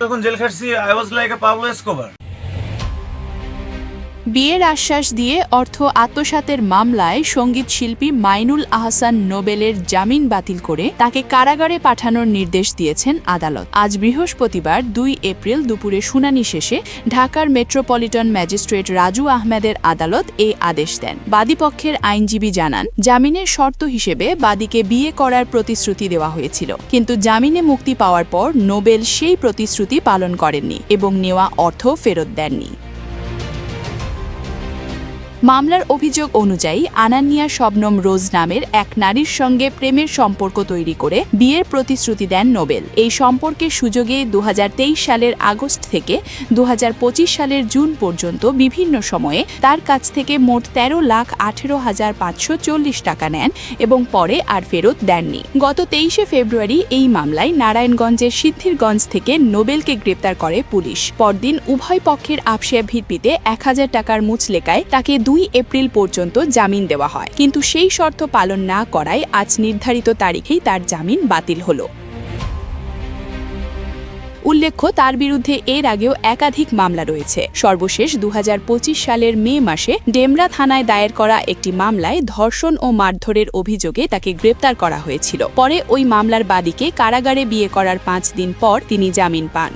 যখন জেল খাটছি I was like a Pablo Escobar. বিয়ের আশ্বাস দিয়ে অর্থ আত্মসাতের মামলায় সঙ্গীত শিল্পী মাইনুল আহসান নোবেলের জামিন বাতিল করে তাকে কারাগারে পাঠানোর নির্দেশ দিয়েছেন আদালত। আজ বৃহস্পতিবার 2 এপ্রিল দুপুরে শুনানি শেষে ঢাকার মেট্রোপলিটন ম্যাজিস্ট্রেট রাজু আহমেদের আদালত এই আদেশ দেন। বাদীপক্ষের আইনজীবী জানান, জামিনের শর্ত হিসেবে বাদীকে বিয়ে করার প্রতিশ্রুতি দেওয়া হয়েছিল, কিন্তু জামিনে মুক্তি পাওয়ার পর নোবেল সেই প্রতিশ্রুতি পালন করেননি এবং নেওয়া অর্থ ফেরত দেননি। মামলার অভিযোগ অনুযায়ী আনান্নিয়া শবনম রোজ নামের এক নারীর সঙ্গে প্রেমের সম্পর্ক তৈরি করে বিয়ের প্রতিশ্রুতি দেন নোবেল। এই সম্পর্কের সুযোগে 2023 সালের আগস্ট থেকে 2025 সালের জুন পর্যন্ত বিভিন্ন সময়ে তার কাছ থেকে মোট 13,18,540 টাকা নেন এবং পরে আর ফেরত দেননি। গত 23 ফেব্রুয়ারি এই মামলায় নারায়ণগঞ্জের সিদ্ধিরগঞ্জ থেকে নোবেলকে গ্রেপ্তার করে পুলিশ। পরদিন উভয় পক্ষের আপসের ভিত্তিতে 1000 টাকার মুচলেকায় তাকে 2 এপ্রিল পর্যন্ত জামিন দেওয়া হয়, কিন্তু সেই শর্ত পালন না করায় আজ নির্ধারিত তারিখেই তার জামিন বাতিল হলো। উল্লেখ্য, তার বিরুদ্ধে এর আগেও একাধিক মামলা রয়েছে। সর্বশেষ 2025 সালের মে মাসে ডেমরা থানায় দায়ের করা একটি মামলায় ধর্ষণ ও মারধরের অভিযোগে তাকে গ্রেপ্তার করা হয়েছিল। পরে ওই মামলার বাদীকে কারাগারে বিয়ে করার 5 দিন পর তিনি জামিন পান।